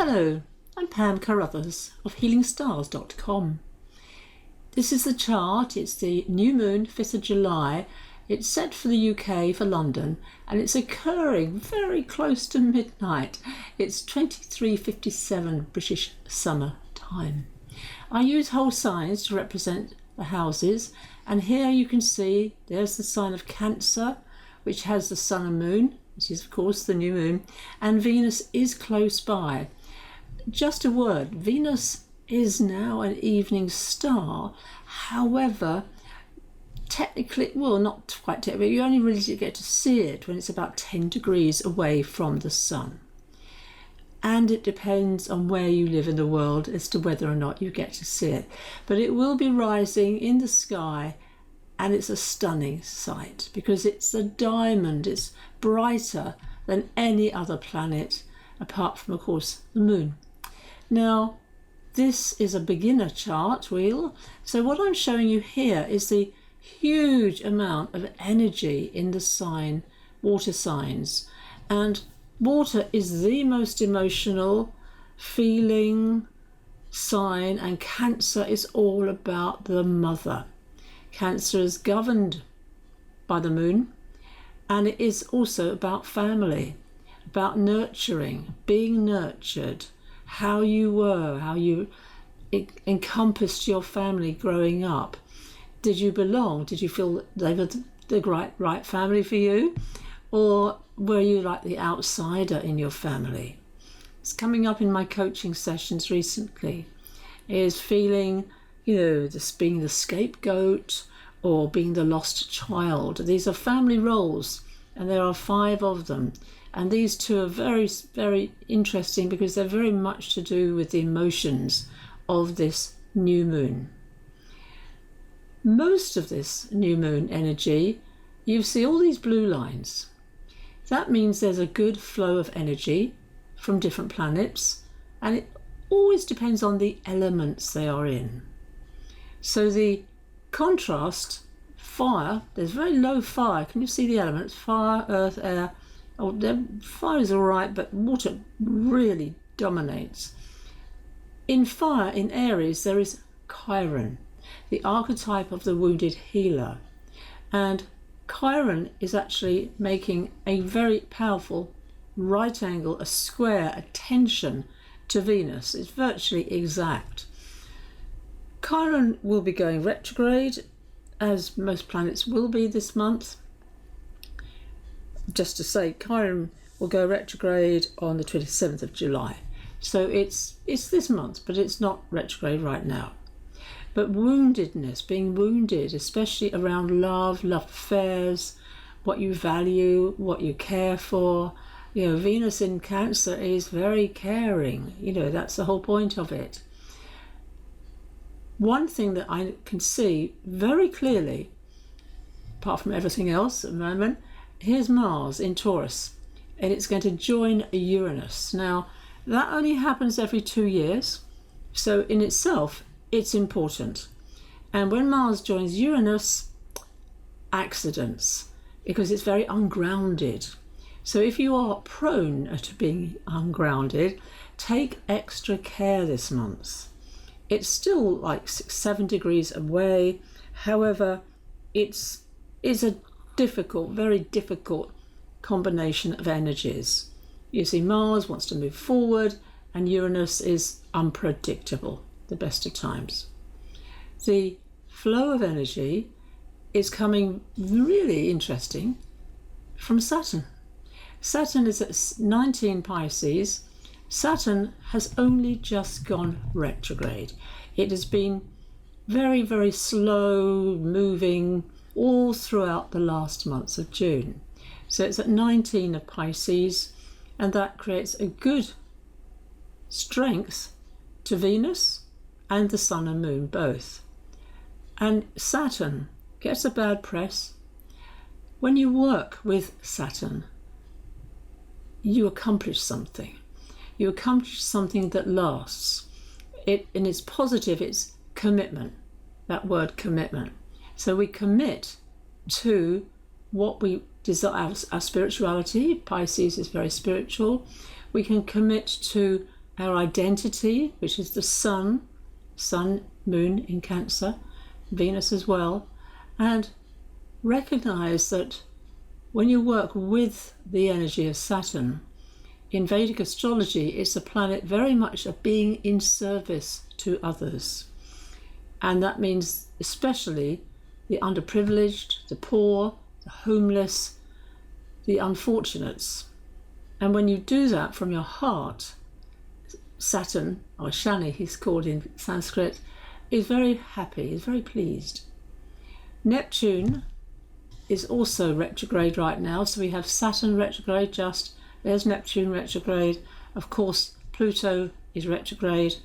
Hello, I'm Pam Carruthers of healingstars.com. This is the chart. It's the new moon, 5th of July. It's set for the UK, for London, and it's occurring very close to midnight. It's 23:57 British summer time. I use whole signs to represent the houses, and here you can see there's the sign of Cancer, which has the sun and moon, which is of course the new moon, and Venus is close by. Just a word, Venus is now an evening star. However, technically, well, not quite technically, you only really get to see it when it's about 10 degrees away from the sun. And it depends on where you live in the world as to whether or not you get to see it. But it will be rising in the sky, and it's a stunning sight because it's a diamond. It's brighter than any other planet, apart from, of course, the moon. Now, this is a beginner chart wheel. So what I'm showing you here is the huge amount of energy in the sign, water signs. And water is the most emotional feeling sign, and Cancer is all about the mother. Cancer is governed by the moon, and it is also about family, about nurturing, being nurtured, how you were, how you encompassed your family growing up. Did you belong? Did you feel they were the right family for you? Or were you like the outsider in your family? It's coming up in my coaching sessions recently, is feeling, this being the scapegoat or being the lost child. These are family roles, and there are 5 of them. And these 2 are very, very interesting because they're very much to do with the emotions of this new moon. Most of this new moon energy, you see all these blue lines. That means there's a good flow of energy from different planets, and it always depends on the elements they are in. So the contrast, fire, there's very low fire. Can you see the elements? Fire, earth, air. Oh, fire is all right, but water really dominates. In fire, in Aries, there is Chiron, the archetype of the wounded healer. And Chiron is actually making a very powerful right angle, a square, a tension to Venus. It's virtually exact. Chiron will be going retrograde, as most planets will be this month. Just to say, Chiron will go retrograde on the 27th of July. So it's this month, but it's not retrograde right now. But woundedness, being wounded, especially around love affairs, what you value, what you care for. Venus in Cancer is very caring. That's the whole point of it. One thing that I can see very clearly, apart from everything else at the moment, here's Mars in Taurus, and it's going to join Uranus. Now, that only happens every 2 years, so in itself, it's important. And when Mars joins Uranus, accidents, because it's very ungrounded. So if you are prone to being ungrounded, take extra care this month. It's still like 6-7 degrees away. However, it's a difficult, very difficult combination of energies. You see, Mars wants to move forward, and Uranus is unpredictable, the best of times. The flow of energy is coming really interesting from Saturn. Saturn is at 19 Pisces. Saturn has only just gone retrograde. It has been very, very slow moving all throughout the last months of June. So it's at 19 of Pisces, and that creates a good strength to Venus and the sun and moon both. And Saturn gets a bad press. When you work with Saturn, you accomplish something. You accomplish something that lasts. And it's positive, it's commitment, that word commitment. So we commit to what we desire, our spirituality. Pisces is very spiritual. We can commit to our identity, which is the sun, moon in Cancer, Venus as well, and recognize that when you work with the energy of Saturn, in Vedic astrology, it's a planet very much of being in service to others. And that means especially the underprivileged, the poor, the homeless, the unfortunates. And when you do that from your heart, Saturn, or Shani he's called in Sanskrit, is very happy, is very pleased. Neptune is also retrograde right now, so we have Saturn retrograde, there's Neptune retrograde, of course Pluto is retrograde,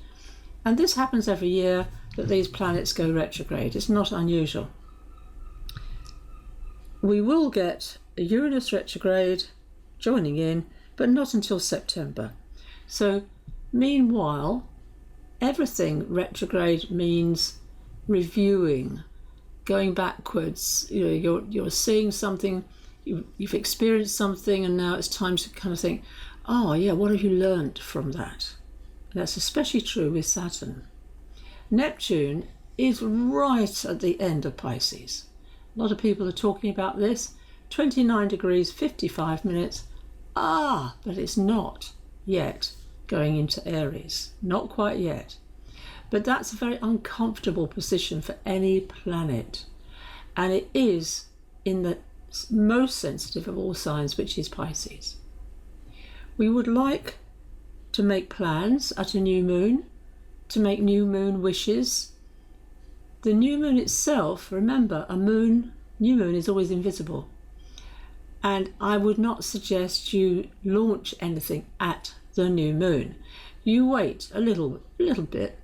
and this happens every year that these planets go retrograde. It's not unusual. We will get a Uranus retrograde joining in, but not until September. So meanwhile, everything retrograde means reviewing, going backwards. You're seeing something, you've experienced something, and now it's time to kind of think, oh yeah, what have you learned from that? And that's especially true with Saturn. Neptune is right at the end of Pisces. A lot of people are talking about this. 29 degrees, 55 minutes. But it's not yet going into Aries. Not quite yet. But that's a very uncomfortable position for any planet. And it is in the most sensitive of all signs, which is Pisces. We would like to make plans at a new moon, to make new moon wishes. The new moon itself, remember, new moon is always invisible. And I would not suggest you launch anything at the new moon. You wait a little bit,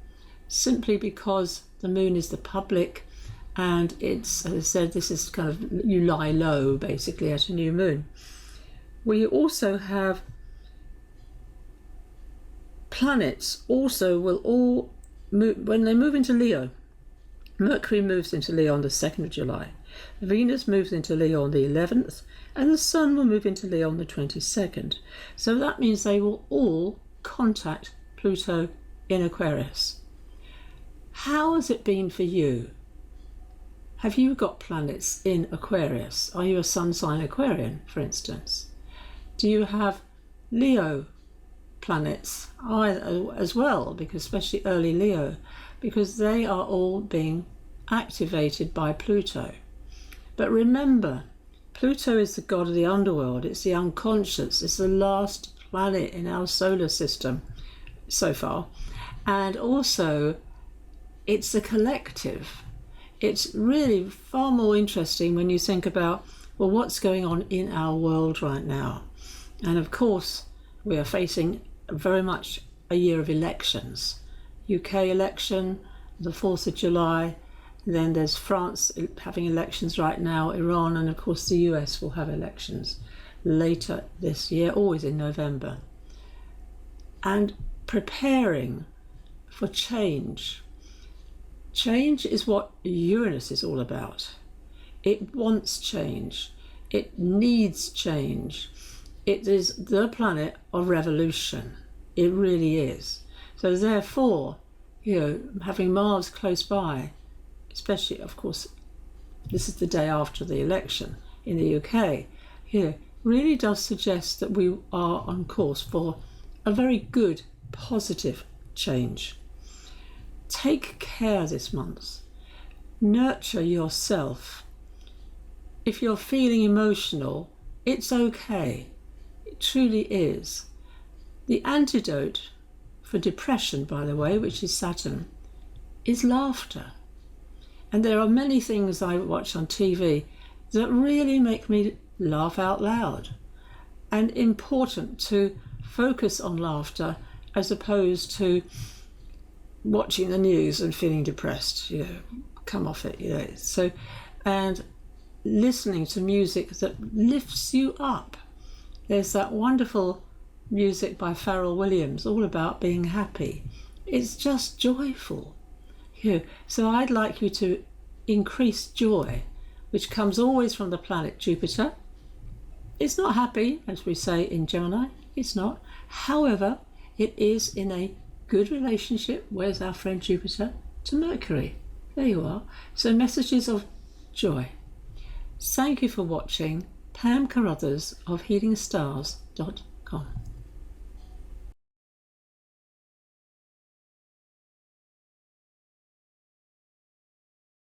simply because the moon is the public, and it's, as I said, this is kind of, you lie low basically at a new moon. We also have planets also will all move, when they move into Leo. Mercury moves into Leo on the 2nd of July. Venus moves into Leo on the 11th, and the Sun will move into Leo on the 22nd. So that means they will all contact Pluto in Aquarius. How has it been for you? Have you got planets in Aquarius? Are you a sun sign Aquarian, for instance? Do you have Leo planets as well, because especially early Leo, because they are all being activated by Pluto. But remember, Pluto is the god of the underworld, it's the unconscious, it's the last planet in our solar system so far, and also it's the collective. It's really far more interesting when you think about, well, what's going on in our world right now. And of course, we are facing very much a year of elections. UK election, the 4th of July, then there's France having elections right now, Iran, and of course the US will have elections later this year, always in November. And preparing for change. Change is what Uranus is all about. It wants change. It needs change. It is the planet of revolution. It really is. So therefore, having Mars close by, especially, of course, this is the day after the election in the UK, really does suggest that we are on course for a very good, positive change. Take care this month. Nurture yourself. If you're feeling emotional, it's okay. It truly is. The antidote for depression, by the way, which is Saturn, is laughter. And there are many things I watch on TV that really make me laugh out loud. And important to focus on laughter as opposed to watching the news and feeling depressed, come off it, So, and listening to music that lifts you up. There's that wonderful music by Pharrell Williams, all about being happy. It's just joyful. So I'd like you to increase joy, which comes always from the planet Jupiter. It's not happy, as we say in Gemini, it's not. However, it is in a good relationship. Where's our friend Jupiter? To Mercury. There you are. So messages of joy. Thank you for watching. Pam Carruthers of healingstars.com.